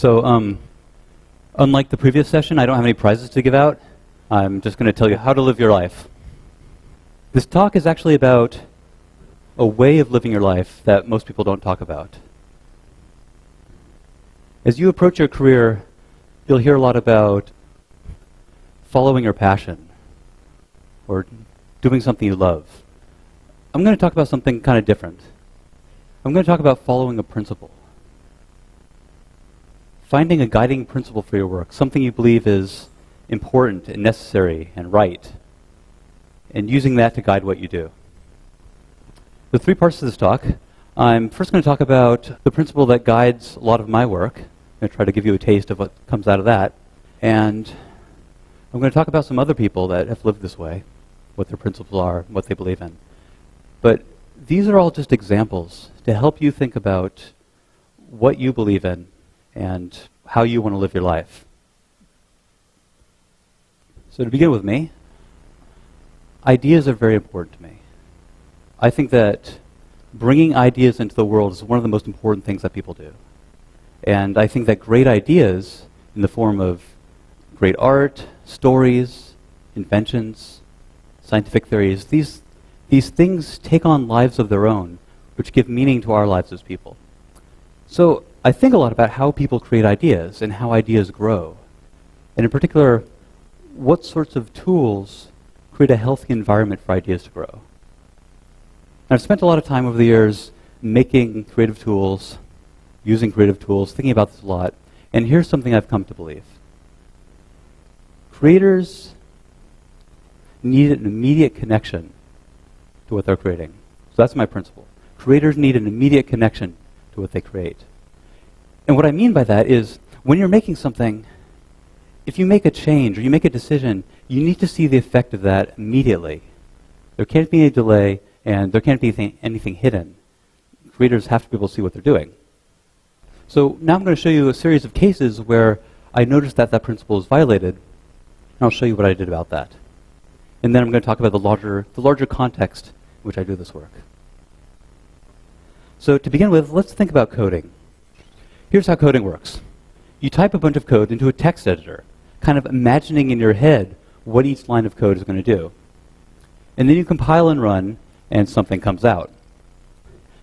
So, unlike the previous session, I don't have any prizes to give out. I'm just going to tell you how to live your life. This talk is actually about a way of living your life that most people don't talk about. As you approach your career, you'll hear a lot about following your passion or doing something you love. I'm going to talk about something kind of different. I'm going to talk about following a principle. Finding a guiding principle for your work, something you believe is important and necessary and right, and using that to guide what you do. The three parts of this talk. I'm first going to talk about the principle that guides a lot of my work. I'm going to try to give you a taste of what comes out of that. And I'm going to talk about some other people that have lived this way, what their principles are, what they believe in. But these are all just examples to help you think about what you believe in and how you want to live your life. So to begin with me, ideas are very important to me. I think that bringing ideas into the world is one of the most important things that people do. And I think that great ideas in the form of great art, stories, inventions, scientific theories, these things take on lives of their own, which give meaning to our lives as people. So I think a lot about how people create ideas and how ideas grow. And in particular, what sorts of tools create a healthy environment for ideas to grow. And I've spent a lot of time over the years making creative tools, using creative tools, thinking about this a lot. And here's something I've come to believe. Creators need an immediate connection to what they're creating. So that's my principle. Creators need an immediate connection to what they create. And what I mean by that is, when you're making something, if you make a change or you make a decision, you need to see the effect of that immediately. There can't be any delay, and there can't be anything hidden. Creators have to be able to see what they're doing. So now I'm going to show you a series of cases where I noticed that that principle is violated, and I'll show you what I did about that. And then I'm going to talk about the larger context in which I do this work. So to begin with, let's think about coding. Here's how coding works. You type a bunch of code into a text editor, kind of imagining in your head what each line of code is going to do. And then you compile and run, and something comes out.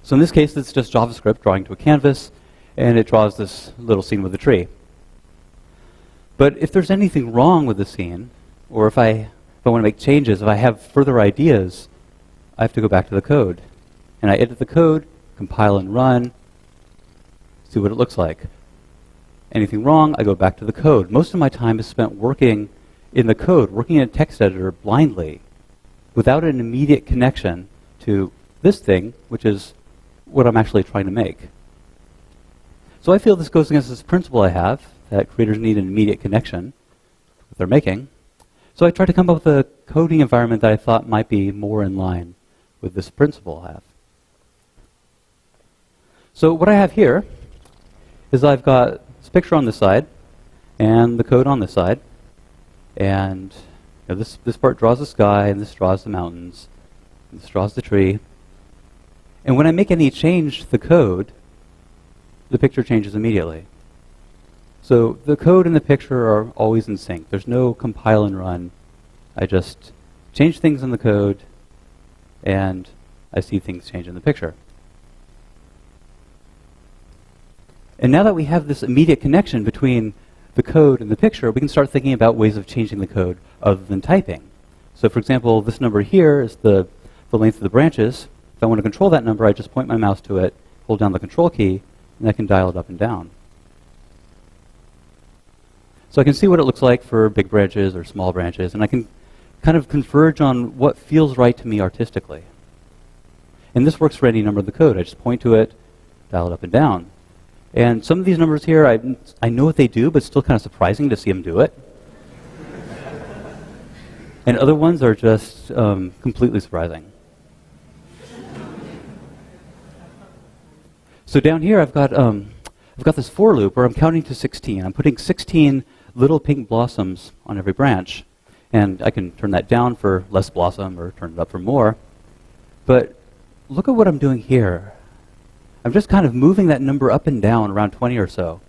So in this case, it's just JavaScript drawing to a canvas, and it draws this little scene with a tree. But if there's anything wrong with the scene, or if I want to make changes, if I have further ideas, I have to go back to the code. And I edit the code, compile and run, see what it looks like. Anything wrong, I go back to the code. Most of my time is spent working in the code, working in a text editor blindly, without an immediate connection to this thing, which is what I'm actually trying to make. So I feel this goes against this principle I have, that creators need an immediate connection to what they're making. So I tried to come up with a coding environment that I thought might be more in line with this principle I have. So what I have here is I've got this picture on this side and the code on this side. And this part draws the sky, and this draws the mountains, and this draws the tree. And when I make any change to the code, the picture changes immediately. So the code and the picture are always in sync. There's no compile and run. I just change things in the code, and I see things change in the picture. And now that we have this immediate connection between the code and the picture, we can start thinking about ways of changing the code other than typing. So for example, this number here is the length of the branches. If I want to control that number, I just point my mouse to it, hold down the control key, and I can dial it up and down. So I can see what it looks like for big branches or small branches, and I can kind of converge on what feels right to me artistically. And this works for any number of the code. I just point to it, dial it up and down. And some of these numbers here, I know what they do, but it's still kind of surprising to see them do it. And other ones are just completely surprising. So down here, I've got this for loop where I'm counting to 16. I'm putting 16 little pink blossoms on every branch. And I can turn that down for less blossom or turn it up for more. But look at what I'm doing here. I'm just kind of moving that number up and down around 20 or so.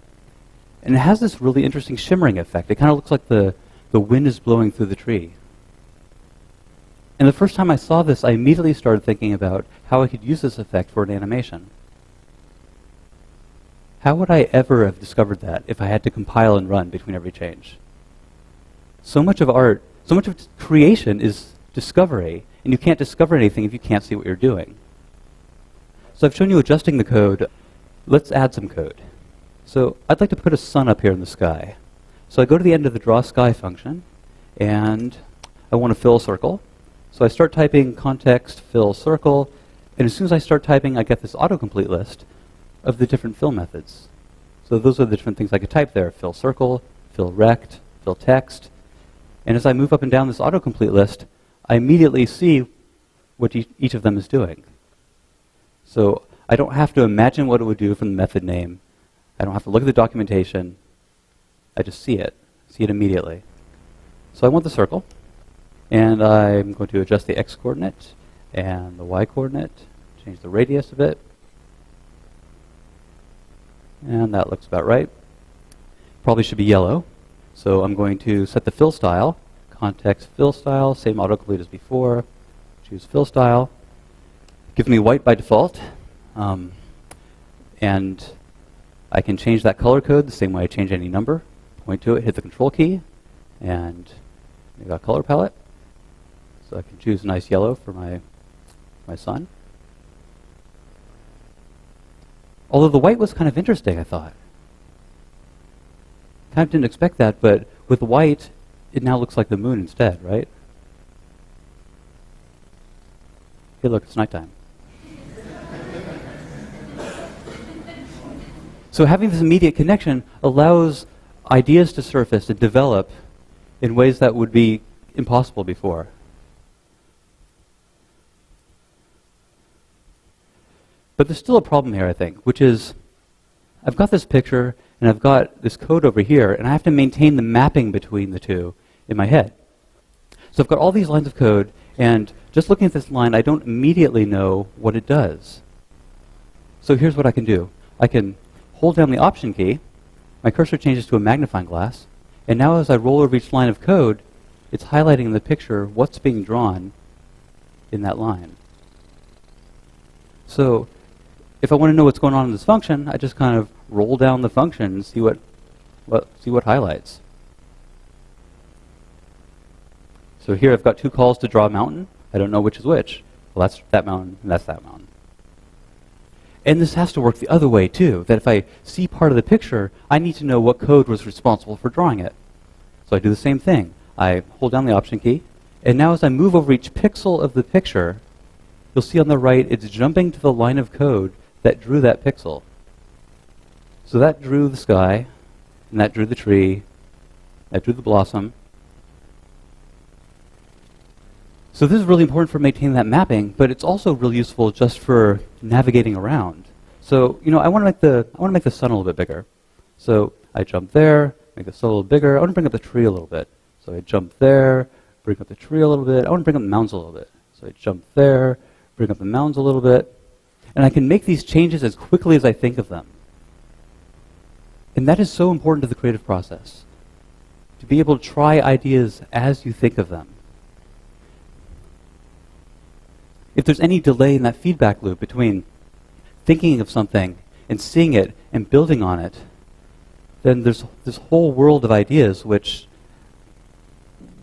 And it has this really interesting shimmering effect. It kind of looks like the wind is blowing through the tree. And the first time I saw this, I immediately started thinking about how I could use this effect for an animation. How would I ever have discovered that if I had to compile and run between every change? So much of art, so much of creation is discovery, and you can't discover anything if you can't see what you're doing. So I've shown you adjusting the code. Let's add some code. So I'd like to put a sun up here in the sky. So I go to the end of the draw sky function, and I want to fill a circle. So I start typing context fill circle, and as soon as I start typing, I get this autocomplete list of the different fill methods. So those are the different things I could type there: fill circle, fill rect, fill text. And as I move up and down this autocomplete list, I immediately see what each of them is doing. So I don't have to imagine what it would do from the method name. I don't have to look at the documentation. I just see it immediately. So I want the circle, and I'm going to adjust the x coordinate and the y coordinate, change the radius a bit. And that looks about right. Probably should be yellow. So I'm going to set the fill style, context fill style, same autocomplete as before. Choose fill style. Gives me white by default. And I can change that color code the same way I change any number. Point to it, hit the control key, and we've got a color palette. So I can choose a nice yellow for my sun. Although the white was kind of interesting, I thought. Kind of didn't expect that, but with the white, it now looks like the moon instead, right? Hey, look, it's nighttime. So having this immediate connection allows ideas to surface and develop in ways that would be impossible before. But there's still a problem here, I think, which is I've got this picture and I've got this code over here, and I have to maintain the mapping between the two in my head. So I've got all these lines of code, and just looking at this line, I don't immediately know what it does. So here's what I can do. I can hold down the Option key, my cursor changes to a magnifying glass, and now as I roll over each line of code, it's highlighting in the picture what's being drawn in that line. So if I want to know what's going on in this function, I just kind of roll down the function and see what highlights. So here I've got two calls to draw a mountain. I don't know which is which. Well, that's that mountain, and that's that mountain. And this has to work the other way, too, that if I see part of the picture, I need to know what code was responsible for drawing it. So I do the same thing. I hold down the Option key, and now as I move over each pixel of the picture, you'll see on the right, it's jumping to the line of code that drew that pixel. So that drew the sky, and that drew the tree, that drew the blossom. So this is really important for maintaining that mapping, but it's also really useful just for navigating around. So, I want to make the sun a little bit bigger. So I jump there, make the sun a little bigger. I want to bring up the tree a little bit. So I jump there, bring up the tree a little bit. I want to bring up the mountains a little bit. So I jump there, bring up the mountains a little bit. And I can make these changes as quickly as I think of them. And that is so important to the creative process, to be able to try ideas as you think of them. If there's any delay in that feedback loop between thinking of something and seeing it and building on it, then there's this whole world of ideas which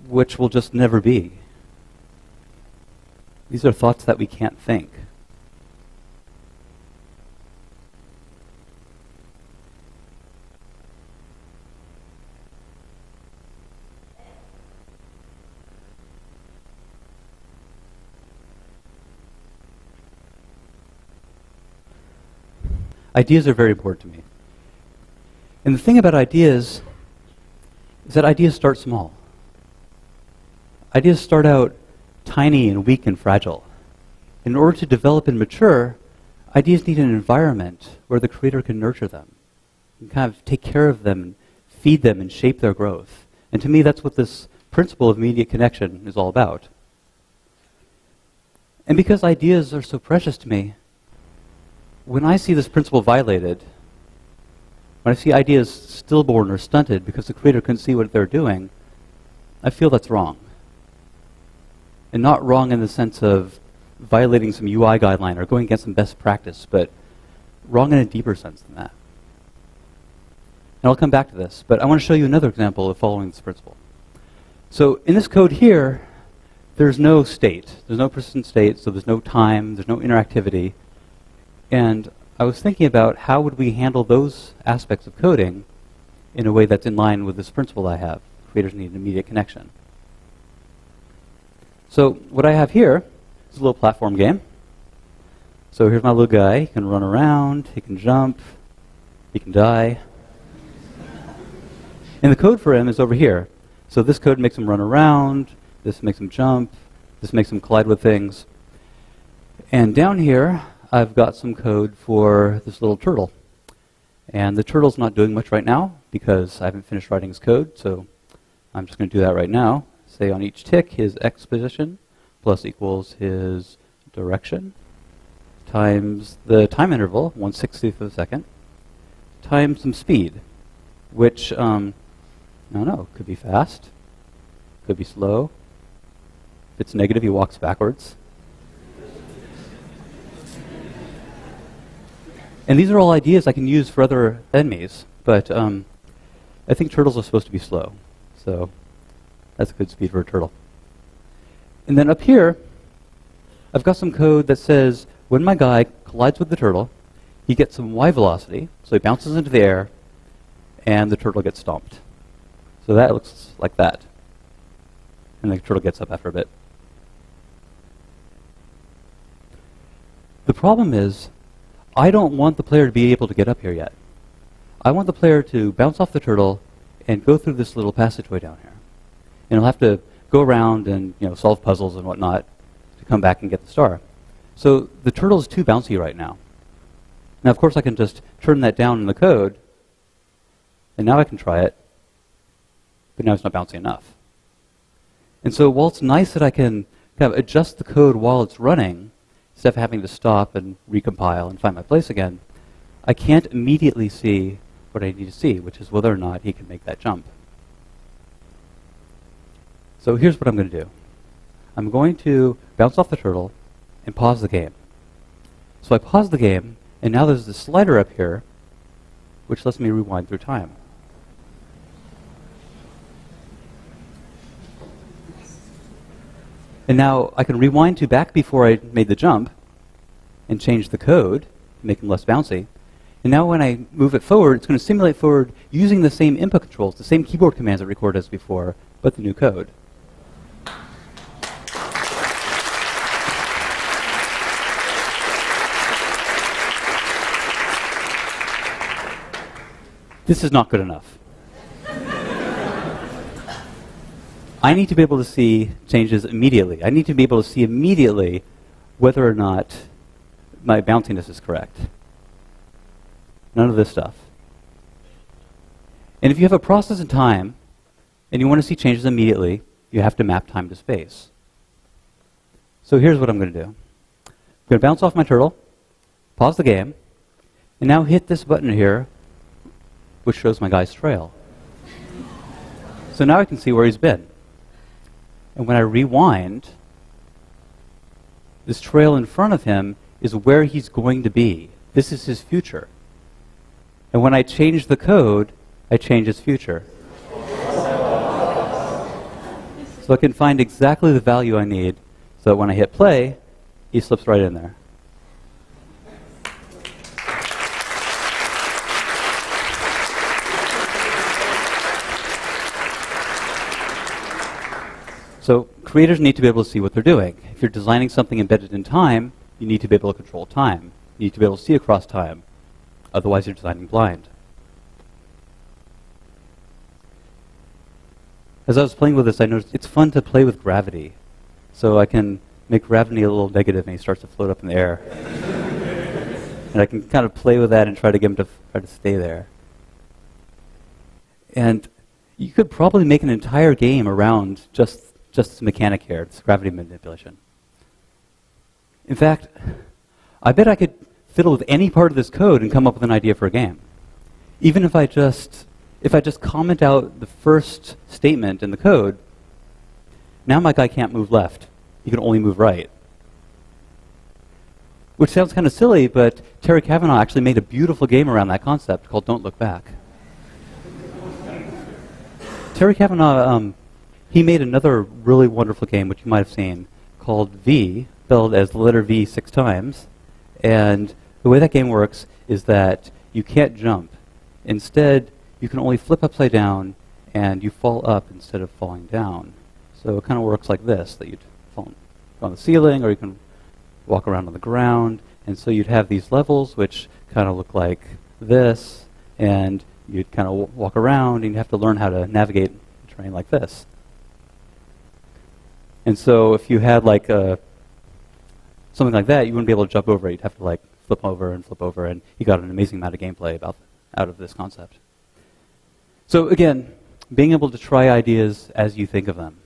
will just never be. These are thoughts that we can't think. Ideas are very important to me. And the thing about ideas is that ideas start small. Ideas start out tiny and weak and fragile. In order to develop and mature, ideas need an environment where the creator can nurture them, and kind of take care of them, feed them, and shape their growth. And to me, that's what this principle of immediate connection is all about. And because ideas are so precious to me, when I see this principle violated, when I see ideas stillborn or stunted because the creator couldn't see what they're doing, I feel that's wrong. And not wrong in the sense of violating some UI guideline or going against some best practice, but wrong in a deeper sense than that. And I'll come back to this, but I want to show you another example of following this principle. So in this code here, there's no state. There's no persistent state, so there's no time, there's no interactivity. And I was thinking about how would we handle those aspects of coding in a way that's in line with this principle I have. Creators need an immediate connection. So what I have here is a little platform game. So here's my little guy. He can run around, he can jump, he can die. And the code for him is over here. So this code makes him run around, this makes him jump, this makes him collide with things. And down here, I've got some code for this little turtle. And the turtle's not doing much right now because I haven't finished writing his code, so I'm just going to do that right now. Say on each tick, his x position plus equals his direction times the time interval, 1/60th of a second, times some speed, which, I don't know, could be fast, could be slow. If it's negative, he walks backwards. And these are all ideas I can use for other enemies, but I think turtles are supposed to be slow, so that's a good speed for a turtle. And then up here, I've got some code that says when my guy collides with the turtle, he gets some y velocity, so he bounces into the air, and the turtle gets stomped. So that looks like that. And the turtle gets up after a bit. The problem is, I don't want the player to be able to get up here yet. I want the player to bounce off the turtle and go through this little passageway down here. And he'll have to go around and solve puzzles and whatnot to come back and get the star. So the turtle is too bouncy right now. Now, of course, I can just turn that down in the code, and now I can try it, but now it's not bouncy enough. And so while it's nice that I can kind of adjust the code while it's running, instead of having to stop and recompile and find my place again, I can't immediately see what I need to see, which is whether or not he can make that jump. So here's what I'm going to do. I'm going to bounce off the turtle and pause the game. So I pause the game, and now there's this slider up here, which lets me rewind through time. And now I can rewind to back before I made the jump and change the code to make them less bouncy. And now when I move it forward, it's going to simulate forward using the same input controls, the same keyboard commands it recorded as before, but the new code. This is not good enough. I need to be able to see changes immediately. I need to be able to see immediately whether or not my bounciness is correct. None of this stuff. And if you have a process in time and you want to see changes immediately, you have to map time to space. So here's what I'm going to do. I'm going to bounce off my turtle, pause the game, and now hit this button here, which shows my guy's trail. So now I can see where he's been. And when I rewind, this trail in front of him is where he's going to be. This is his future. And when I change the code, I change his future. So I can find exactly the value I need so that when I hit play, he slips right in there. So creators need to be able to see what they're doing. If you're designing something embedded in time, you need to be able to control time. You need to be able to see across time. Otherwise, you're designing blind. As I was playing with this, I noticed it's fun to play with gravity. So I can make gravity a little negative and he starts to float up in the air. And I can kind of play with that and try to get him to try to stay there. And you could probably make an entire game around just this mechanic here, this gravity manipulation. In fact, I bet I could fiddle with any part of this code and come up with an idea for a game. even if I just comment out the first statement in the code, now my guy can't move left. He can only move right. Which sounds kind of silly, but Terry Cavanaugh actually made a beautiful game around that concept called Don't Look Back. Terry Cavanaugh, he made another really wonderful game, which you might have seen, called V, spelled as the letter V 6 times. And the way that game works is that you can't jump. Instead, you can only flip upside down, and you fall up instead of falling down. So it kind of works like this, that you'd fall on the ceiling, or you can walk around on the ground. And so you'd have these levels, which kind of look like this, and you'd kind of walk around, and you'd have to learn how to navigate the terrain like this. And so if you had like something like that, you wouldn't be able to jump over it. You'd have to like flip over, and you got an amazing amount of gameplay out of this concept. So again, being able to try ideas as you think of them.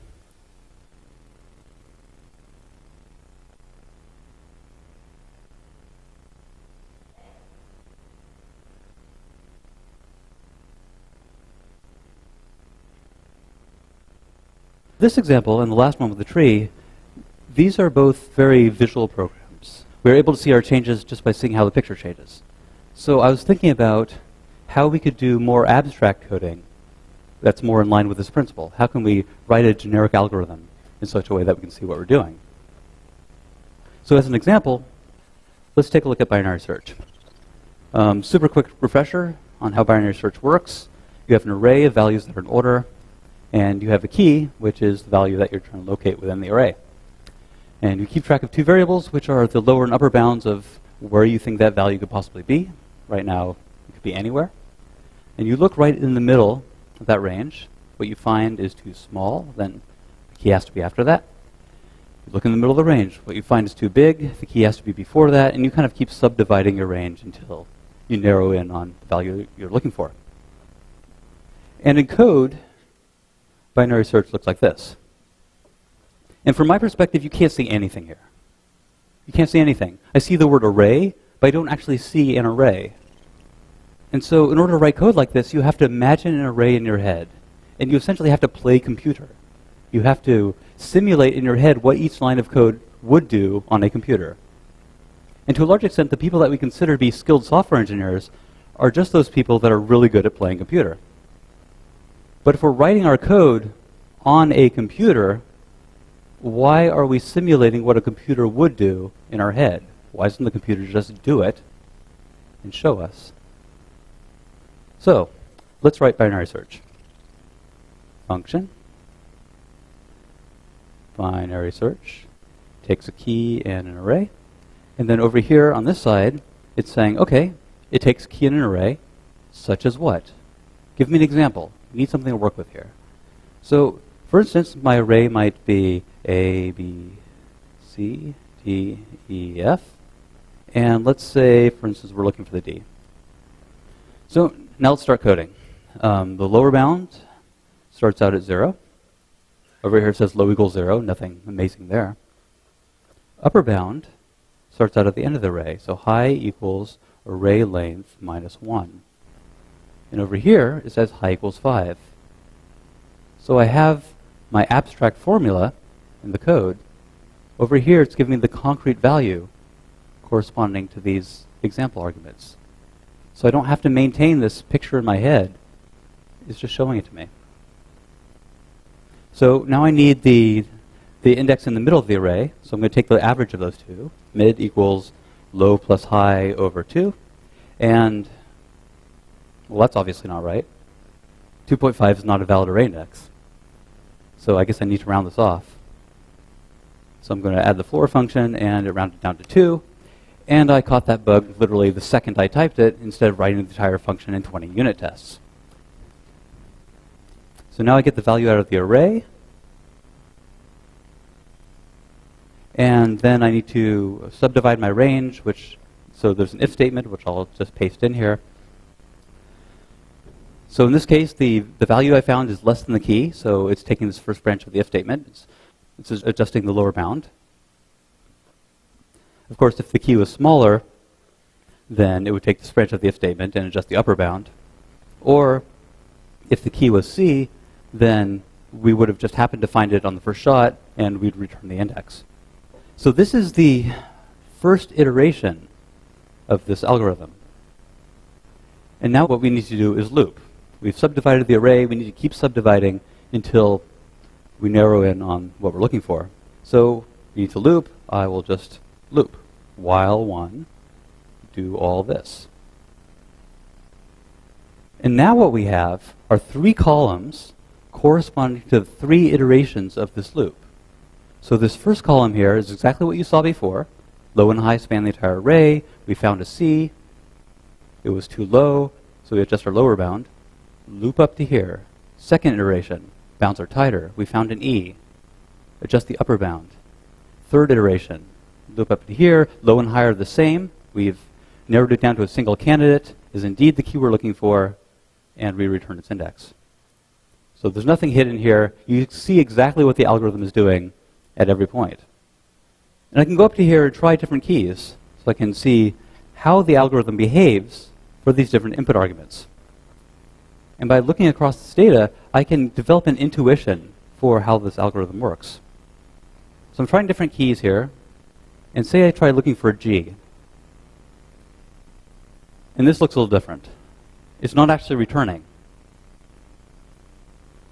This example and the last one with the tree, these are both very visual programs. We're able to see our changes just by seeing how the picture changes. So I was thinking about how we could do more abstract coding that's more in line with this principle. How can we write a generic algorithm in such a way that we can see what we're doing? So as an example, let's take a look at binary search. Super quick refresher on how binary search works. You have an array of values that are in order, and you have a key, which is the value that you're trying to locate within the array. And you keep track of two variables, which are the lower and upper bounds of where you think that value could possibly be. Right now, it could be anywhere. And you look right in the middle of that range. What you find is too small, then the key has to be after that. You look in the middle of the range. What you find is too big, the key has to be before that, and you kind of keep subdividing your range until you narrow in on the value you're looking for. And in code, binary search looks like this. And from my perspective, you can't see anything here. You can't see anything. I see the word array, but I don't actually see an array. And so in order to write code like this, you have to imagine an array in your head. And you essentially have to play computer. You have to simulate in your head what each line of code would do on a computer. And to a large extent, the people that we consider to be skilled software engineers are just those people that are really good at playing computer. But if we're writing our code on a computer, why are we simulating what a computer would do in our head? Why doesn't the computer just do it and show us? So, let's write binary search. Function. Binary search takes a key and an array. And then over here on this side, it's saying, okay, it takes a key and an array, such as what? Give me an example. We need something to work with here. So, for instance, my array might be A, B, C, D, E, F. And let's say, for instance, we're looking for the D. So now let's start coding. The lower bound starts out at 0. Over here it says low equals 0, nothing amazing there. Upper bound starts out at the end of the array, so high equals array length minus 1. And over here it says high equals 5. So I have my abstract formula in the code. Over here it's giving me the concrete value corresponding to these example arguments. So I don't have to maintain this picture in my head. It's just showing it to me. So now I need the index in the middle of the array. So I'm going to take the average of those two. Mid equals low plus high over 2. And, well, that's obviously not right. 2.5 is not a valid array index. So I guess I need to round this off. So I'm going to add the floor function, and it rounded down to 2. And I caught that bug literally the second I typed it, instead of writing the entire function in 20 unit tests. So now I get the value out of the array. And then I need to subdivide my range, so there's an if statement, which I'll just paste in here. So in this case, the value I found is less than the key, so it's taking this first branch of the if statement. It's adjusting the lower bound. Of course, if the key was smaller, then it would take this branch of the if statement and adjust the upper bound. Or if the key was C, then we would have just happened to find it on the first shot, and we'd return the index. So this is the first iteration of this algorithm. And now what we need to do is loop. We've subdivided the array. We need to keep subdividing until we narrow in on what we're looking for. So we need to loop. I will just loop while 1 do all this. And now what we have are 3 columns corresponding to 3 iterations of this loop. So this first column here is exactly what you saw before. Low and high span the entire array. We found a C. It was too low, so we adjust our lower bound. Loop up to here. Second iteration, bounds are tighter. We found an E. Adjust the upper bound. Third iteration, loop up to here. Low and high are the same. We've narrowed it down to a single candidate, is indeed the key we're looking for, and we return its index. So there's nothing hidden here. You see exactly what the algorithm is doing at every point. And I can go up to here and try different keys, so I can see how the algorithm behaves for these different input arguments. And by looking across this data, I can develop an intuition for how this algorithm works. So I'm trying different keys here, and say I try looking for a G. And this looks a little different. It's not actually returning.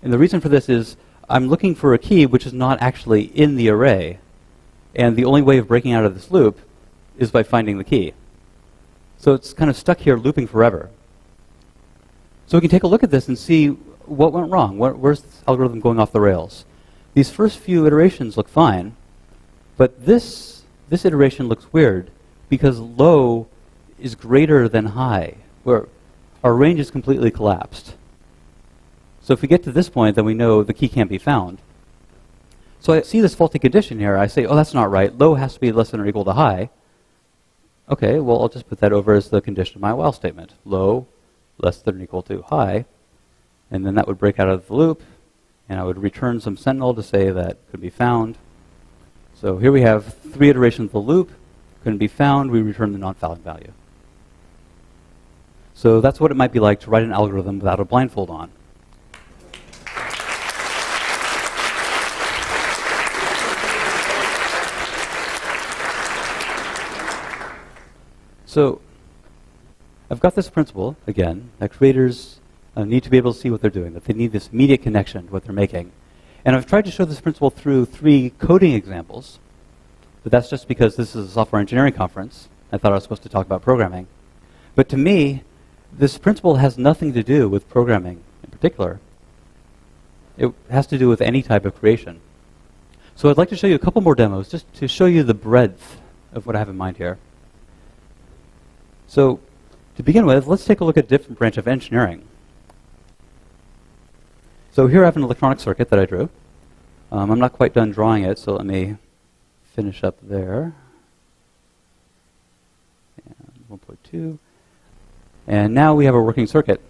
And the reason for this is I'm looking for a key which is not actually in the array. And the only way of breaking out of this loop is by finding the key. So it's kind of stuck here looping forever. So we can take a look at this and see what went wrong. Where's this algorithm going off the rails? These first few iterations look fine, but this iteration looks weird because low is greater than high, where our range is completely collapsed. So if we get to this point, then we know the key can't be found. So I see this faulty condition here. I say, oh, that's not right. Low has to be less than or equal to high. Okay, well, I'll just put that over as the condition of my while statement. Low less than or equal to high. And then that would break out of the loop, and I would return some sentinel to say that could be found. So here we have 3 iterations of the loop. Couldn't be found. We return the non-found value. So that's what it might be like to write an algorithm without a blindfold on. So I've got this principle, again, that creators need to be able to see what they're doing, that they need this immediate connection to what they're making. And I've tried to show this principle through 3 coding examples, but that's just because this is a software engineering conference. I thought I was supposed to talk about programming. But to me, this principle has nothing to do with programming in particular. It has to do with any type of creation. So I'd like to show you a couple more demos just to show you the breadth of what I have in mind here. So to begin with, let's take a look at a different branch of engineering. So here I have an electronic circuit that I drew. I'm not quite done drawing it, so let me finish up there. And 1.2. And now we have a working circuit.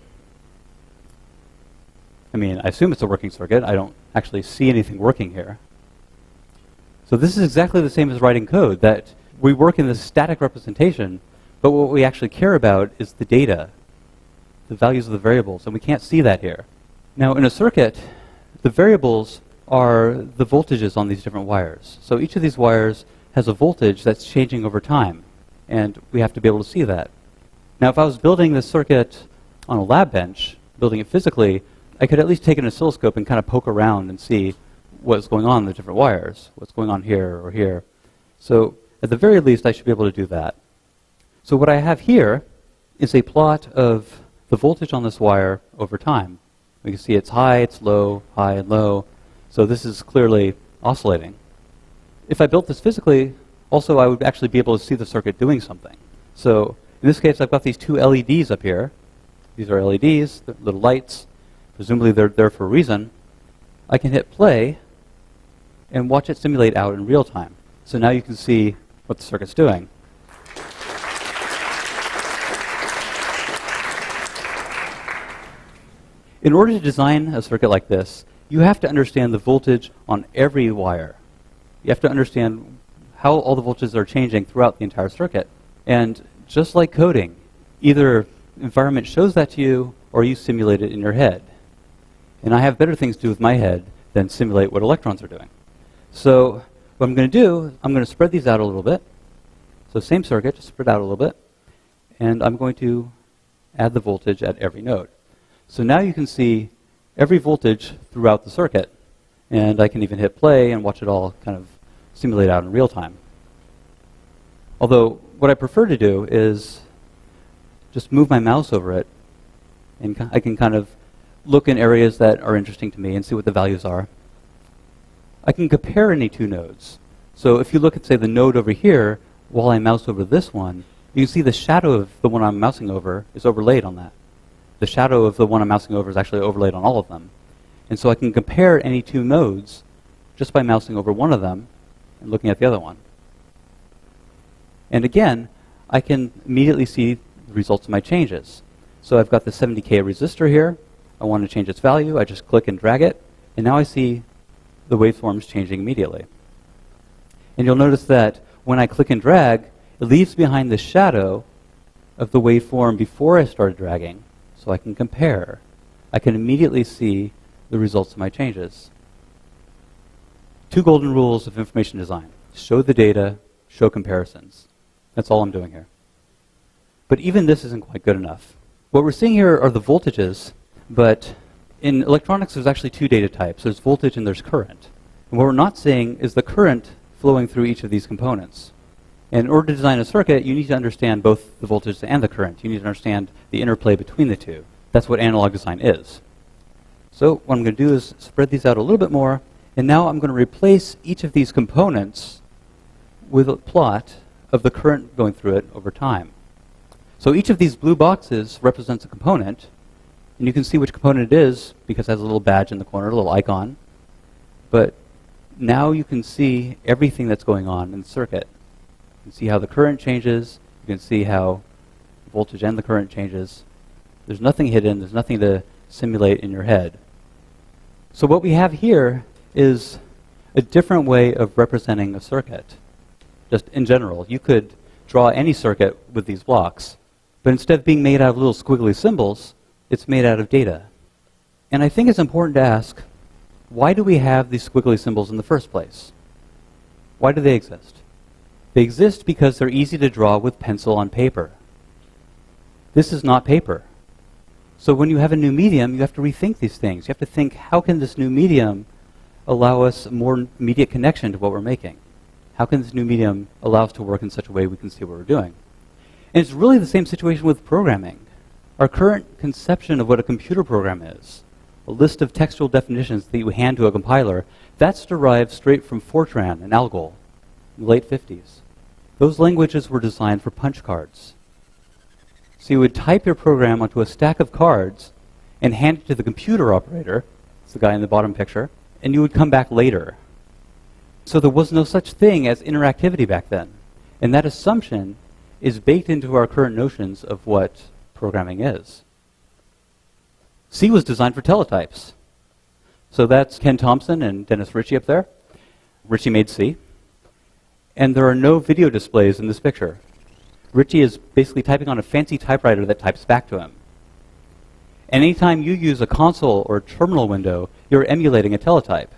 I mean, I assume it's a working circuit. I don't actually see anything working here. So this is exactly the same as writing code, that we work in this static representation, but what we actually care about is the data, the values of the variables, and we can't see that here. Now, in a circuit, the variables are the voltages on these different wires. So each of these wires has a voltage that's changing over time, and we have to be able to see that. Now, if I was building this circuit on a lab bench, building it physically, I could at least take an oscilloscope and kind of poke around and see what's going on in the different wires, what's going on here or here. So at the very least, I should be able to do that. So what I have here is a plot of the voltage on this wire over time. We can see it's high, it's low, high, and low. So this is clearly oscillating. If I built this physically, also I would actually be able to see the circuit doing something. So in this case, I've got these 2 LEDs up here. These are LEDs, they're little lights. Presumably they're there for a reason. I can hit play and watch it simulate out in real time. So now you can see what the circuit's doing. In order to design a circuit like this, you have to understand the voltage on every wire. You have to understand how all the voltages are changing throughout the entire circuit. And just like coding, either environment shows that to you or you simulate it in your head. And I have better things to do with my head than simulate what electrons are doing. So what I'm going to do, I'm going to spread these out a little bit. So same circuit, just spread out a little bit. And I'm going to add the voltage at every node. So now you can see every voltage throughout the circuit. And I can even hit play and watch it all kind of simulate out in real time. Although what I prefer to do is just move my mouse over it, and I can kind of look in areas that are interesting to me and see what the values are. I can compare any two nodes. So if you look at, say, the node over here, while I mouse over this one, you can see the shadow of the one I'm mousing over is overlaid on that. The shadow of the one I'm mousing over is actually overlaid on all of them. And so I can compare any two nodes just by mousing over one of them and looking at the other one. And again, I can immediately see the results of my changes. So I've got the 70K resistor here. I want to change its value. I just click and drag it. And now I see the waveforms changing immediately. And you'll notice that when I click and drag, it leaves behind the shadow of the waveform before I started dragging, so I can compare. I can immediately see the results of my changes. Two golden rules of information design. Show the data, show comparisons. That's all I'm doing here. But even this isn't quite good enough. What we're seeing here are the voltages, but in electronics there's actually two data types. There's voltage and there's current. And what we're not seeing is the current flowing through each of these components. And in order to design a circuit, you need to understand both the voltage and the current. You need to understand the interplay between the two. That's what analog design is. So what I'm going to do is spread these out a little bit more, and now I'm going to replace each of these components with a plot of the current going through it over time. So each of these blue boxes represents a component, and you can see which component it is because it has a little badge in the corner, a little icon. But now you can see everything that's going on in the circuit. You can see how the current changes. You can see how the voltage and the current changes. There's nothing hidden. There's nothing to simulate in your head. So what we have here is a different way of representing a circuit. Just in general, you could draw any circuit with these blocks, but instead of being made out of little squiggly symbols, it's made out of data. And I think it's important to ask, why do we have these squiggly symbols in the first place? Why do they exist? They exist because they're easy to draw with pencil on paper. This is not paper. So when you have a new medium, you have to rethink these things. You have to think, how can this new medium allow us a more immediate connection to what we're making? How can this new medium allow us to work in such a way we can see what we're doing? And it's really the same situation with programming. Our current conception of what a computer program is, a list of textual definitions that you hand to a compiler, that's derived straight from Fortran and Algol in the late 50s. Those languages were designed for punch cards. So you would type your program onto a stack of cards and hand it to the computer operator, it's the guy in the bottom picture, and you would come back later. So there was no such thing as interactivity back then. And that assumption is baked into our current notions of what programming is. C was designed for teletypes. So that's Ken Thompson and Dennis Ritchie up there. Ritchie made C. And there are no video displays in this picture. Ritchie is basically typing on a fancy typewriter that types back to him. And anytime you use a console or terminal window, you're emulating a teletype.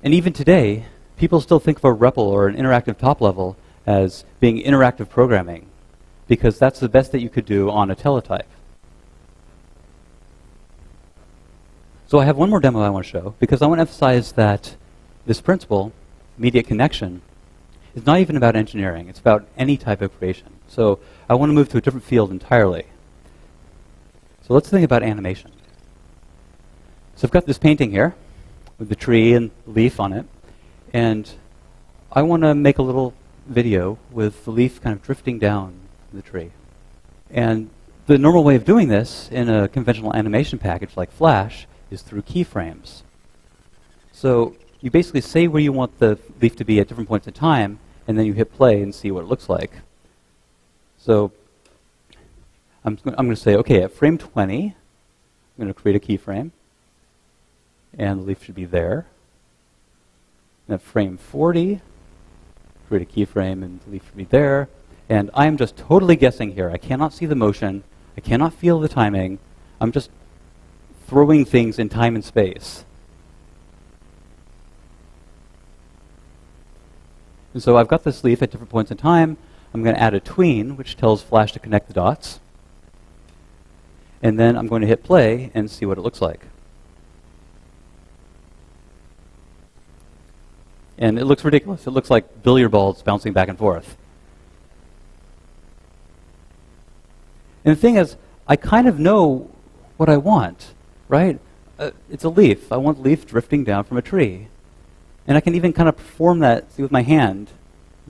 And even today, people still think of a REPL or an interactive top level as being interactive programming, because that's the best that you could do on a teletype. So I have one more demo I want to show, because I want to emphasize that this principle, immediate connection, is not even about engineering. It's about any type of creation. So I want to move to a different field entirely. So let's think about animation. So I've got this painting here with the tree and leaf on it, and I want to make a little video with the leaf kind of drifting down the tree. And the normal way of doing this in a conventional animation package like Flash is through keyframes. So you basically say where you want the leaf to be at different points in time, and then you hit play and see what it looks like. So I'm going to say, okay, at frame 20, I'm going to create a keyframe, and the leaf should be there. And at frame 40, create a keyframe, and the leaf should be there. And I am just totally guessing here. I cannot see the motion. I cannot feel the timing. I'm just throwing things in time and space. And so I've got this leaf at different points in time. I'm going to add a tween, which tells Flash to connect the dots. And then I'm going to hit play and see what it looks like. And it looks ridiculous. It looks like billiard balls bouncing back and forth. And the thing is, I kind of know what I want, right? It's a leaf. I want a leaf drifting down from a tree. And I can even kind of perform that, see, with my hand,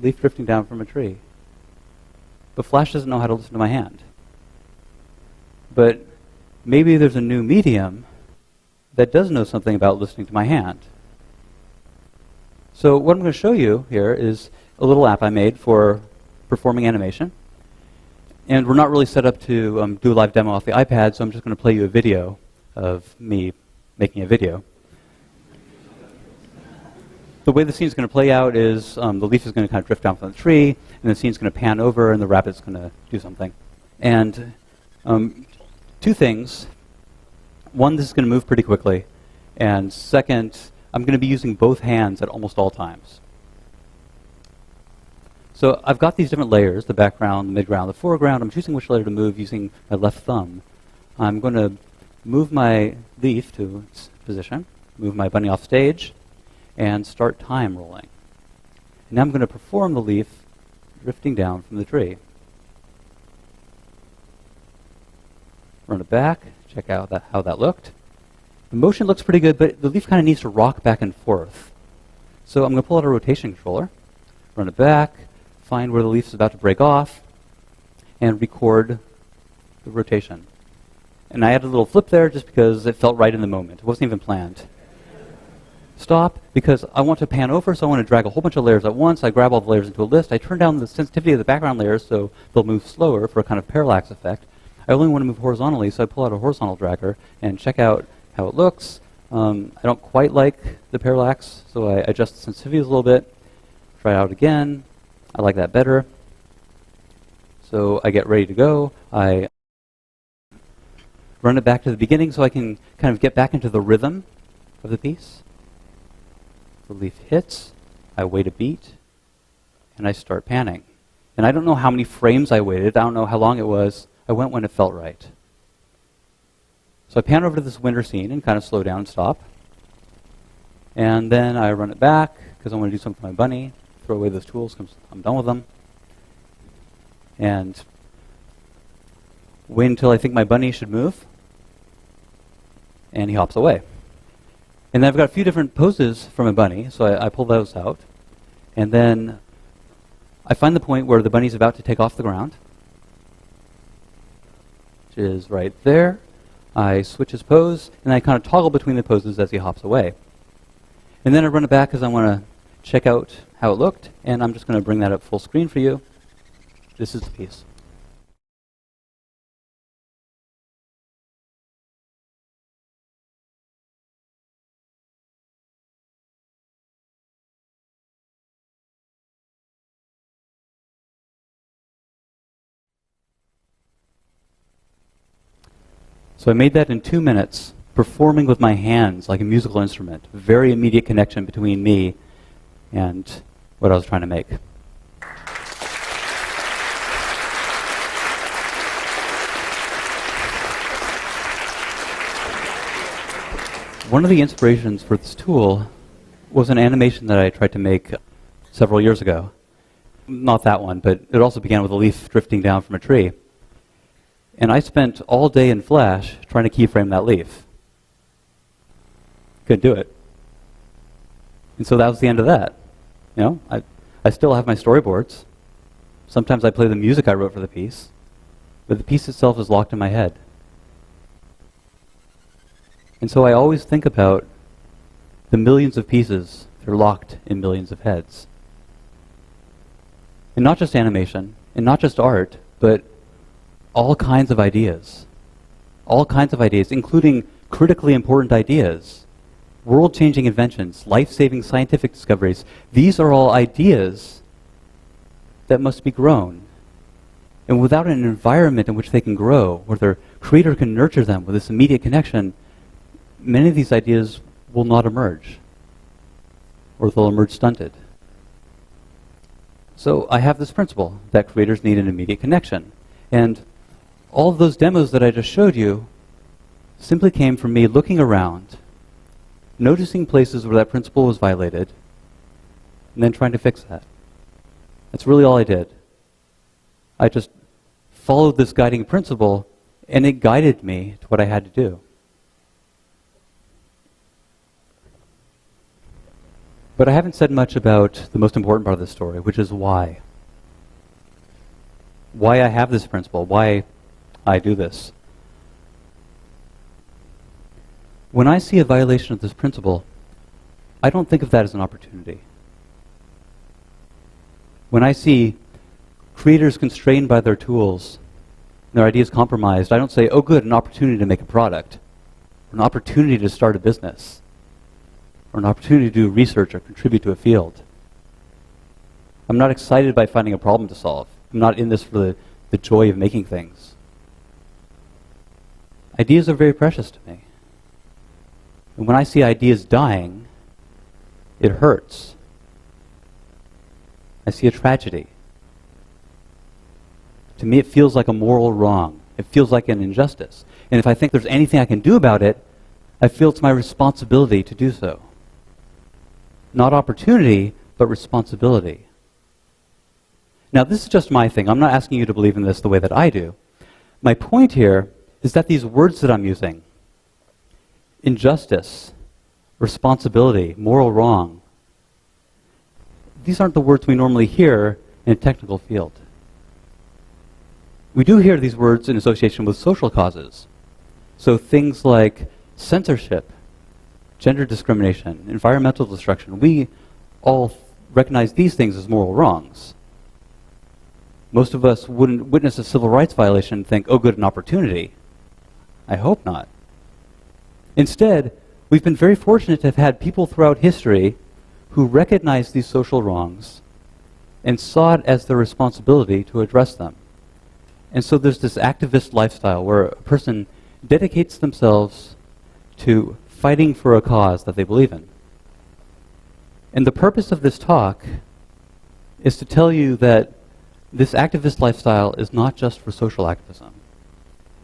leaf drifting down from a tree. But Flash doesn't know how to listen to my hand. But maybe there's a new medium that does know something about listening to my hand. So what I'm going to show you here is a little app I made for performing animation. And we're not really set up to do a live demo off the iPad, so I'm just going to play you a video of me making a video. The way the scene is going to play out is the leaf is going to kind of drift down from the tree, and the scene's going to pan over, and the rabbit's going to do something. And two things. One, this is going to move pretty quickly. And second, I'm going to be using both hands at almost all times. So I've got these different layers, the background, the midground, the foreground. I'm choosing which layer to move using my left thumb. I'm going to move my leaf to its position, move my bunny off stage, and start time rolling. And now I'm going to perform the leaf drifting down from the tree. Run it back, check out how that looked. The motion looks pretty good, but the leaf kind of needs to rock back and forth. So I'm going to pull out a rotation controller, run it back, find where the leaf is about to break off, and record the rotation. And I added a little flip there just because it felt right in the moment. It wasn't even planned. Stop, because I want to pan over, so I want to drag a whole bunch of layers at once. I grab all the layers into a list. I turn down the sensitivity of the background layers so they'll move slower for a kind of parallax effect. I only want to move horizontally, so I pull out a horizontal dragger and check out how it looks. I don't quite like the parallax, so I adjust the sensitivities a little bit. Try it out again. I like that better. So I get ready to go. I run it back to the beginning so I can kind of get back into the rhythm of the piece. The leaf hits, I wait a beat, and I start panning. And I don't know how many frames I waited. I don't know how long it was. I went when it felt right. So I pan over to this winter scene and kind of slow down and stop. And then I run it back because I want to do something for my bunny. Throw away those tools because I'm done with them. And wait until I think my bunny should move. And he hops away. And then I've got a few different poses for my bunny, so I pull those out. And then I find the point where the bunny's about to take off the ground, which is right there. I switch his pose, and I kind of toggle between the poses as he hops away. And then I run it back because I want to check out how it looked, and I'm just going to bring that up full screen for you. This is the piece. So I made that in 2 minutes, performing with my hands like a musical instrument. Very immediate connection between me and what I was trying to make. One of the inspirations for this tool was an animation that I tried to make several years ago. Not that one, but it also began with a leaf drifting down from a tree. And I spent all day in Flash trying to keyframe that leaf. Couldn't do it. And so that was the end of that. You know, I still have my storyboards. Sometimes I play the music I wrote for the piece, but the piece itself is locked in my head. And so I always think about the millions of pieces that are locked in millions of heads. And not just animation, and not just art, but all kinds of ideas. All kinds of ideas, including critically important ideas, world-changing inventions, life-saving scientific discoveries. These are all ideas that must be grown And without an environment in which they can grow, where their creator can nurture them with this immediate connection, many of these ideas will not emerge, or they'll emerge stunted. So I have this principle that creators need an immediate connection. And all of those demos that I just showed you simply came from me looking around, noticing places where that principle was violated, and then trying to fix that. That's really all I did. I just followed this guiding principle, and it guided me to what I had to do. But I haven't said much about the most important part of the story, which is why. Why I have this principle, why I do this. When I see a violation of this principle, I don't think of that as an opportunity. When I see creators constrained by their tools, and their ideas compromised, I don't say, oh good, an opportunity to make a product, or an opportunity to start a business, or an opportunity to do research or contribute to a field. I'm not excited by finding a problem to solve. I'm not in this for the joy of making things. Ideas are very precious to me. And when I see ideas dying, it hurts. I see a tragedy. To me, it feels like a moral wrong. It feels like an injustice. And if I think there's anything I can do about it, I feel it's my responsibility to do so. Not opportunity, but responsibility. Now, this is just my thing. I'm not asking you to believe in this the way that I do. My point here is that these words that I'm using, injustice, responsibility, moral wrong, these aren't the words we normally hear in a technical field. We do hear these words in association with social causes. So things like censorship, gender discrimination, environmental destruction, we all recognize these things as moral wrongs. Most of us wouldn't witness a civil rights violation and think, oh good, an opportunity. I hope not. Instead, we've been very fortunate to have had people throughout history who recognized these social wrongs and saw it as their responsibility to address them. And so there's this activist lifestyle where a person dedicates themselves to fighting for a cause that they believe in. And the purpose of this talk is to tell you that this activist lifestyle is not just for social activism.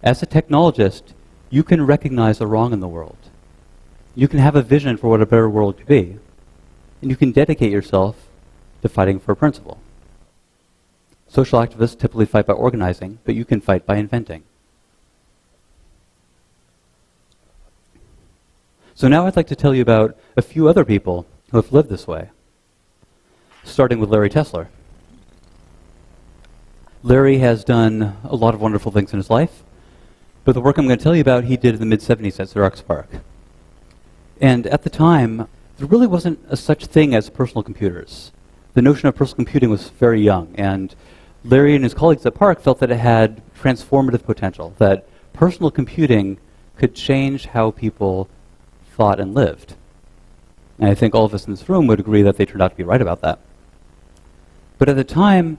As a technologist, you can recognize a wrong in the world. You can have a vision for what a better world could be. And you can dedicate yourself to fighting for a principle. Social activists typically fight by organizing, but you can fight by inventing. So now I'd like to tell you about a few other people who have lived this way, starting with Larry Tesler. Larry has done a lot of wonderful things in his life, but the work I'm going to tell you about he did in the mid-70s at Xerox PARC. And at the time, there really wasn't a such thing as personal computers. The notion of personal computing was very young, and Larry and his colleagues at PARC felt that it had transformative potential, that personal computing could change how people thought and lived. And I think all of us in this room would agree that they turned out to be right about that. But at the time,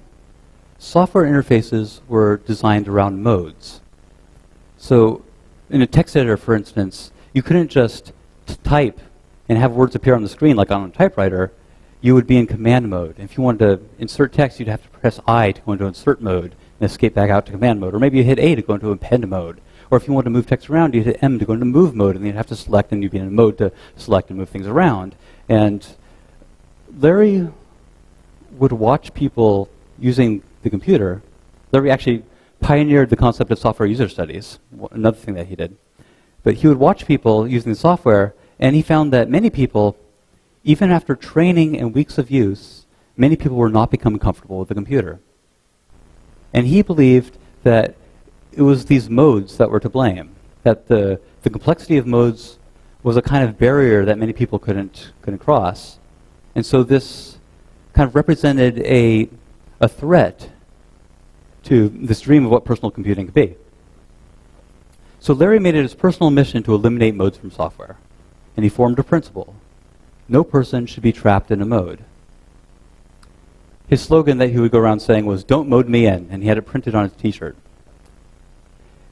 software interfaces were designed around modes. So in a text editor, for instance, you couldn't just type and have words appear on the screen like on a typewriter. You would be in command mode. If you wanted to insert text, you'd have to press I to go into insert mode and escape back out to command mode. Or maybe you hit A to go into append mode. Or if you wanted to move text around, you'd hit M to go into move mode, and then you'd have to select, and you'd be in a mode to select and move things around. And Larry would watch people using the computer. Larry actually pioneered the concept of software user studies, another thing that he did. But he would watch people using the software, and he found that many people, even after training and weeks of use, many people were not becoming comfortable with the computer. And he believed that it was these modes that were to blame, that the complexity of modes was a kind of barrier that many people couldn't cross. And so this kind of represented a threat to this dream of what personal computing could be. So Larry made it his personal mission to eliminate modes from software. And he formed a principle. No person should be trapped in a mode. His slogan that he would go around saying was, "Don't mode me in," and he had it printed on his t-shirt.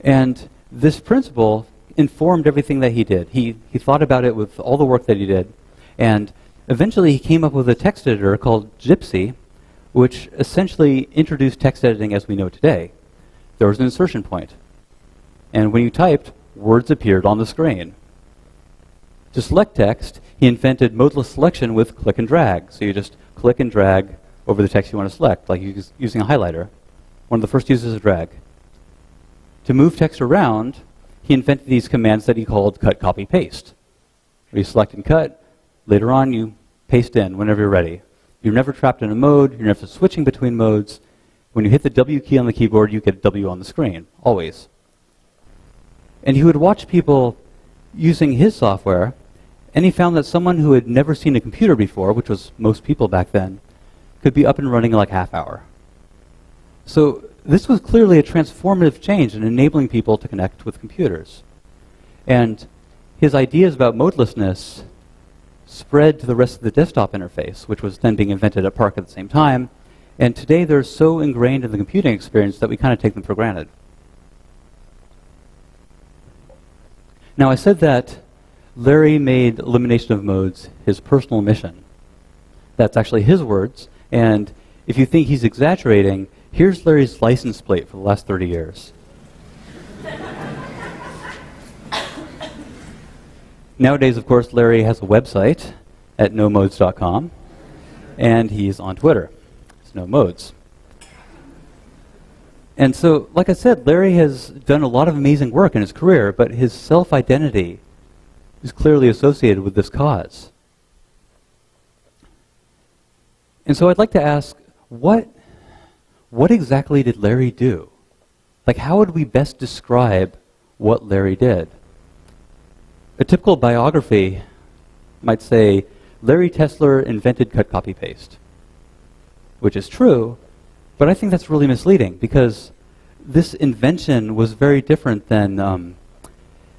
And this principle informed everything that he did. He thought about it with all the work that he did, and eventually he came up with a text editor called Gypsy, which essentially introduced text editing as we know it today. There was an insertion point, and when you typed, words appeared on the screen. To select text, he invented modeless selection with click and drag. So you just click and drag over the text you want to select, like using a highlighter. One of the first uses of drag. To move text around, he invented these commands that he called cut, copy, paste. Where you select and cut, later on you paste in whenever you're ready. You're never trapped in a mode, you're never switching between modes. When you hit the W key on the keyboard, you get a W on the screen, always. And he would watch people using his software, and he found that someone who had never seen a computer before, which was most people back then, could be up and running in like half hour. So this was clearly a transformative change in enabling people to connect with computers. And his ideas about modelessness spread to the rest of the desktop interface, which was then being invented at PARC at the same time. And today they're so ingrained in the computing experience that we kind of take them for granted. Now, I said that Larry made elimination of modes his personal mission. That's actually his words, and if you think he's exaggerating, here's Larry's license plate for the last 30 years. Nowadays, of course, Larry has a website at nomodes.com, and he's on Twitter. It's No Modes. And so, like I said, Larry has done a lot of amazing work in his career, but his self-identity is clearly associated with this cause. And so I'd like to ask, what exactly did Larry do? Like, how would we best describe what Larry did? A typical biography might say, Larry Tesler invented cut, copy, paste, which is true, but I think that's really misleading because this invention was very different than,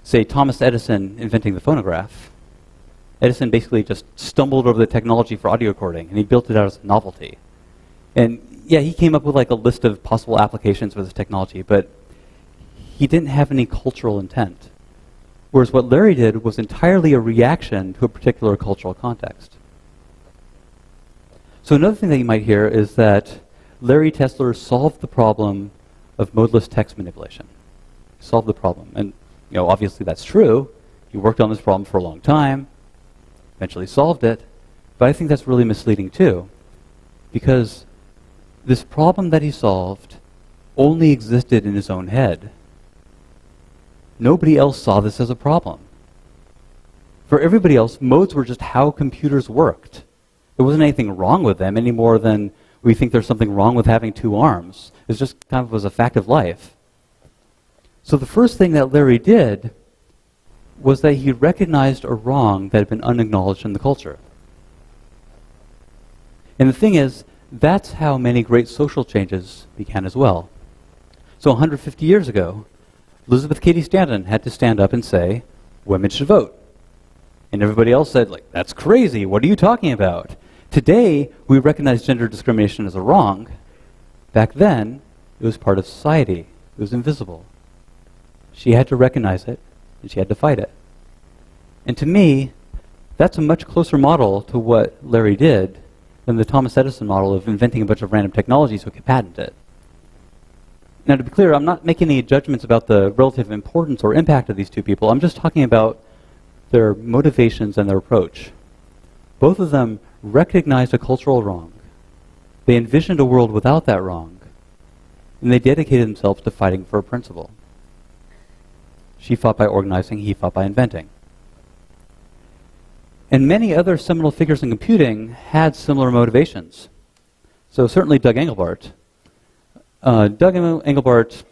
say, Thomas Edison inventing the phonograph. Edison basically just stumbled over the technology for audio recording, and he built it out as a novelty. And yeah, he came up with like a list of possible applications for this technology, but he didn't have any cultural intent. Whereas what Larry did was entirely a reaction to a particular cultural context. So another thing that you might hear is that Larry Tesler solved the problem of modeless text manipulation. Solved the problem. And obviously that's true. He worked on this problem for a long time, eventually solved it, but I think that's really misleading too, because this problem that he solved only existed in his own head. Nobody else saw this as a problem. For everybody else, modes were just how computers worked. There wasn't anything wrong with them any more than we think there's something wrong with having two arms. It just kind of was a fact of life. So the first thing that Larry did was that he recognized a wrong that had been unacknowledged in the culture. And the thing is, that's how many great social changes began as well. So 150 years ago, Elizabeth Cady Stanton had to stand up and say, women should vote. And everybody else said, like, that's crazy, what are you talking about? Today, we recognize gender discrimination as a wrong. Back then, it was part of society. It was invisible. She had to recognize it, and she had to fight it. And to me, that's a much closer model to what Larry did than the Thomas Edison model of inventing a bunch of random technology so he could patent it. Now, to be clear, I'm not making any judgments about the relative importance or impact of these two people. I'm just talking about their motivations and their approach. Both of them recognized a cultural wrong. They envisioned a world without that wrong, and they dedicated themselves to fighting for a principle. She fought by organizing, he fought by inventing. And many other seminal figures in computing had similar motivations. So certainly Doug Engelbart. Doug Engelbart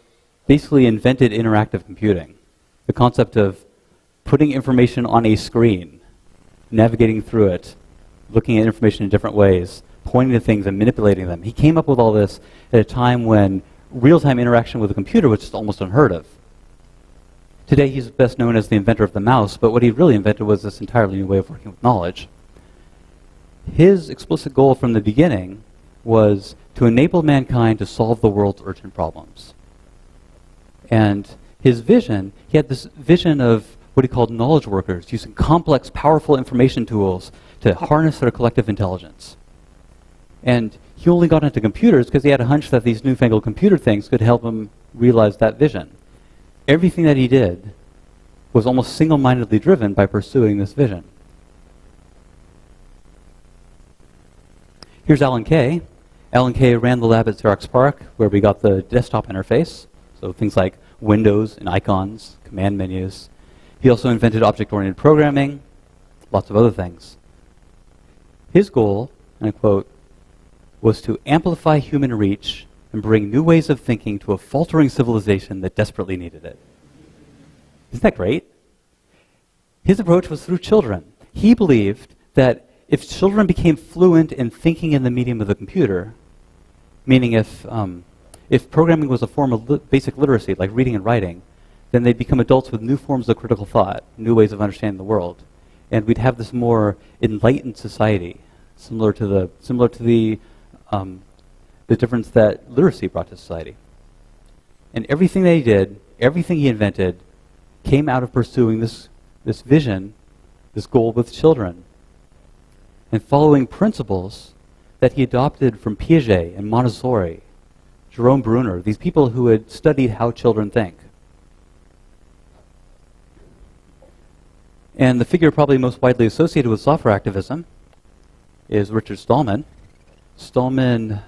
basically invented interactive computing, the concept of putting information on a screen, navigating through it, looking at information in different ways, pointing to things and manipulating them. He came up with all this at a time when real-time interaction with a computer was just almost unheard of. Today he's best known as the inventor of the mouse, but what he really invented was this entirely new way of working with knowledge. His explicit goal from the beginning was to enable mankind to solve the world's urgent problems. And his vision, he had this vision of what he called knowledge workers, using complex, powerful information tools to harness their collective intelligence. And he only got into computers because he had a hunch that these newfangled computer things could help him realize that vision. Everything that he did was almost single-mindedly driven by pursuing this vision. Here's Alan Kay. Alan Kay ran the lab at Xerox PARC, where we got the desktop interface, so things like windows and icons, command menus. He also invented object-oriented programming, lots of other things. His goal, and I quote, was to amplify human reach and bring new ways of thinking to a faltering civilization that desperately needed it. Isn't that great? His approach was through children. He believed that if children became fluent in thinking in the medium of the computer, meaning if programming was a form of basic literacy, like reading and writing, then they'd become adults with new forms of critical thought, new ways of understanding the world. And we'd have this more enlightened society, similar to the difference that literacy brought to society. And everything that he did, everything he invented, came out of pursuing this vision, this goal with children, and following principles that he adopted from Piaget and Montessori, Jerome Bruner, these people who had studied how children think. And the figure probably most widely associated with software activism is Richard Stallman. Stallman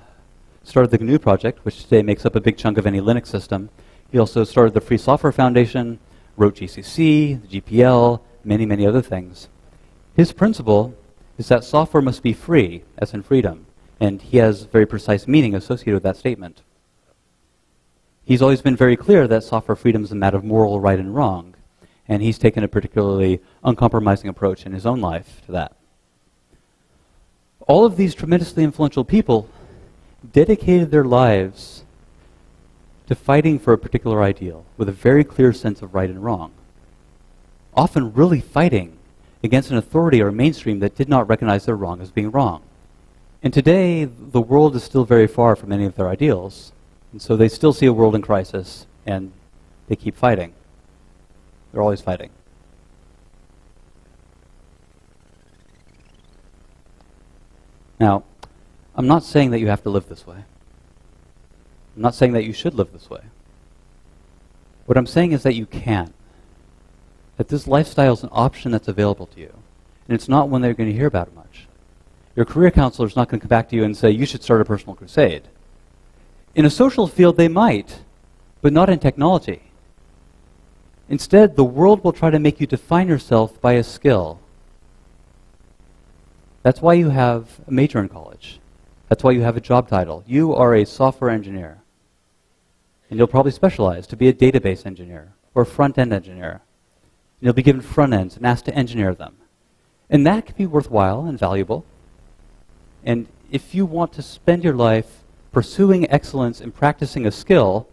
started the GNU project, which today makes up a big chunk of any Linux system. He also started the Free Software Foundation, wrote GCC, the GPL, many, many other things. His principle is that software must be free, as in freedom, and he has very precise meaning associated with that statement. He's always been very clear that software freedom is a matter of moral right and wrong, and he's taken a particularly uncompromising approach in his own life to that. All of these tremendously influential people dedicated their lives to fighting for a particular ideal with a very clear sense of right and wrong, often really fighting against an authority or a mainstream that did not recognize their wrong as being wrong. And today, the world is still very far from any of their ideals, and so they still see a world in crisis, and they keep fighting. They're always fighting. Now, I'm not saying that you have to live this way. I'm not saying that you should live this way. What I'm saying is that you can. That this lifestyle is an option that's available to you. And it's not one that you're going to hear about much. Your career counselor is not going to come back to you and say, you should start a personal crusade. In a social field, they might, but not in technology. Instead, the world will try to make you define yourself by a skill. That's why you have a major in college. That's why you have a job title. You are a software engineer. And you'll probably specialize to be a database engineer or a front-end engineer. And you'll be given front ends and asked to engineer them. And that can be worthwhile and valuable. And if you want to spend your life pursuing excellence and practicing a skill,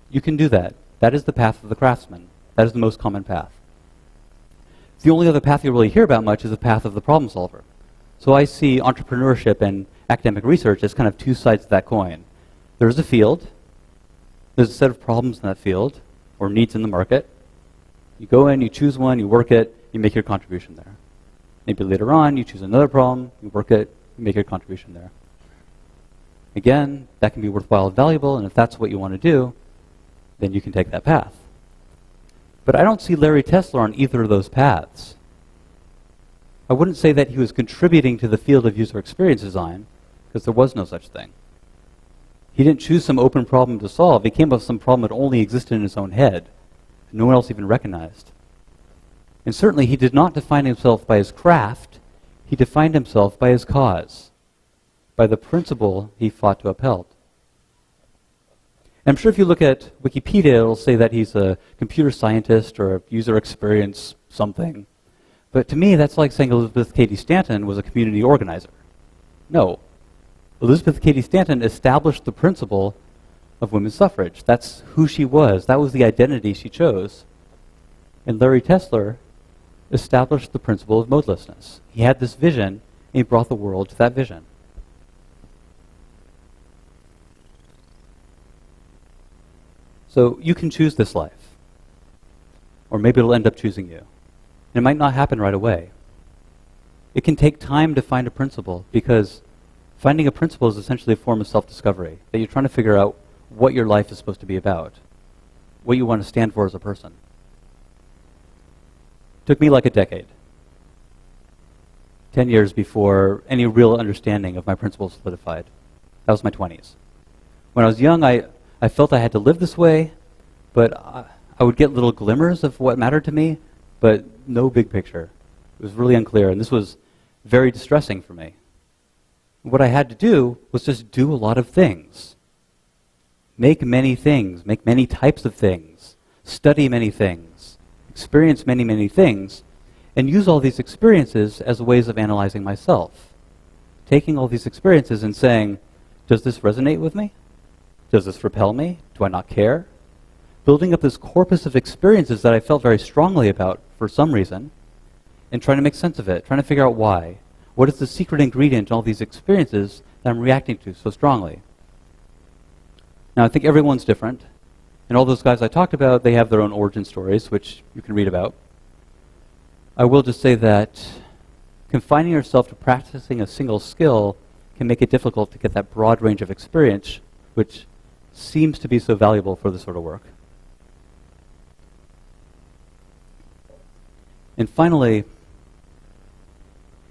you can do that. That is the path of the craftsman. That is the most common path. The only other path you'll really hear about much is the path of the problem solver. So I see entrepreneurship and academic research as kind of two sides of that coin. There's a field. There's a set of problems in that field, or needs in the market. You go in, you choose one, you work it, you make your contribution there. Maybe later on, you choose another problem, you work it, you make your contribution there. Again, that can be worthwhile and valuable, and if that's what you want to do, then you can take that path. But I don't see Larry Tesler on either of those paths. I wouldn't say that he was contributing to the field of user experience design, because there was no such thing. He didn't choose some open problem to solve. He came up with some problem that only existed in his own head, and no one else even recognized. And certainly he did not define himself by his craft. He defined himself by his cause, by the principle he fought to uphold. And I'm sure if you look at Wikipedia, it'll say that he's a computer scientist or a user experience something. But to me, that's like saying Elizabeth Cady Stanton was a community organizer. No. Elizabeth Cady Stanton established the principle of women's suffrage. That's who she was. That was the identity she chose. And Larry Tesler established the principle of modelessness. He had this vision, and he brought the world to that vision. So you can choose this life. Or maybe it'll end up choosing you. And it might not happen right away. It can take time to find a principle, because finding a principle is essentially a form of self-discovery, that you're trying to figure out what your life is supposed to be about, what you want to stand for as a person. It took me like a decade, 10 years before any real understanding of my principles solidified. That was my 20s. When I was young, I felt I had to live this way, but I would get little glimmers of what mattered to me, but no big picture. It was really unclear, and this was very distressing for me. What I had to do was just do a lot of things. Make many things, make many types of things, study many things, experience many, many things, and use all these experiences as ways of analyzing myself. Taking all these experiences and saying, does this resonate with me? Does this repel me? Do I not care? Building up this corpus of experiences that I felt very strongly about for some reason, and trying to make sense of it, trying to figure out why. What is the secret ingredient in all these experiences that I'm reacting to so strongly? Now, I think everyone's different, and all those guys I talked about, they have their own origin stories, which you can read about. I will just say that confining yourself to practicing a single skill can make it difficult to get that broad range of experience, which seems to be so valuable for this sort of work. And finally,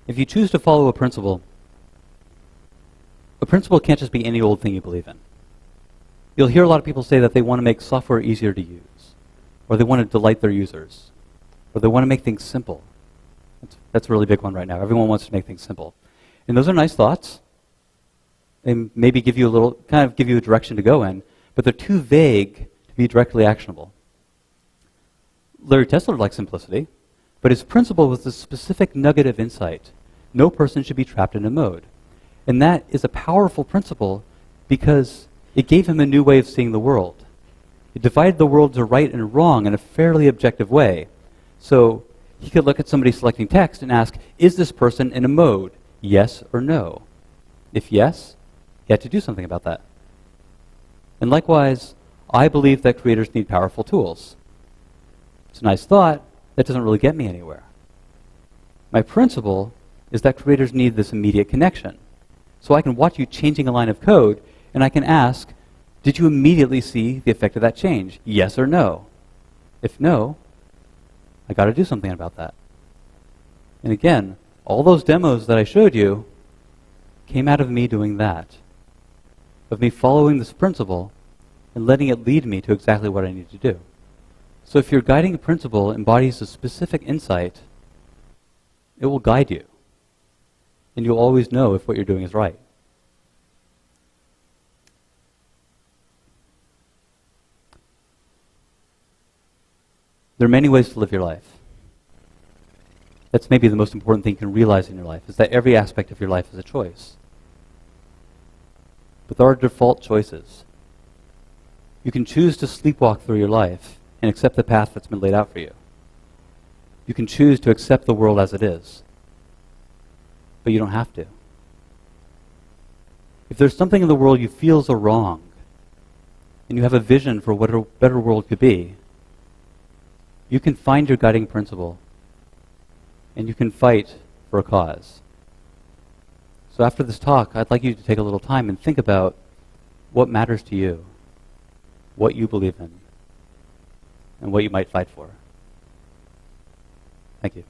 if you choose to follow a principle can't just be any old thing you believe in. You'll hear a lot of people say that they want to make software easier to use, or they want to delight their users, or they want to make things simple. That's a really big one right now. Everyone wants to make things simple. And those are nice thoughts. They maybe give you a direction to go in, but they're too vague to be directly actionable. Larry Tesler liked simplicity, but his principle was the specific nugget of insight. No person should be trapped in a mode. And that is a powerful principle because it gave him a new way of seeing the world. It divided the world to right and wrong in a fairly objective way. So he could look at somebody selecting text and ask, is this person in a mode? Yes or no? If yes, he had to do something about that. And likewise, I believe that creators need powerful tools. It's a nice thought. That doesn't really get me anywhere. My principle is that creators need this immediate connection. So I can watch you changing a line of code, and I can ask, did you immediately see the effect of that change? Yes or no? If no, I got to do something about that. And again, all those demos that I showed you came out of me doing that, of me following this principle and letting it lead me to exactly what I need to do. So if your guiding principle embodies a specific insight, it will guide you. And you'll always know if what you're doing is right. There are many ways to live your life. That's maybe the most important thing you can realize in your life, is that every aspect of your life is a choice. But there are default choices. You can choose to sleepwalk through your life and accept the path that's been laid out for you. You can choose to accept the world as it is. But you don't have to. If there's something in the world you feel is wrong, and you have a vision for what a better world could be, you can find your guiding principle, and you can fight for a cause. So after this talk, I'd like you to take a little time and think about what matters to you, what you believe in, and what you might fight for. Thank you.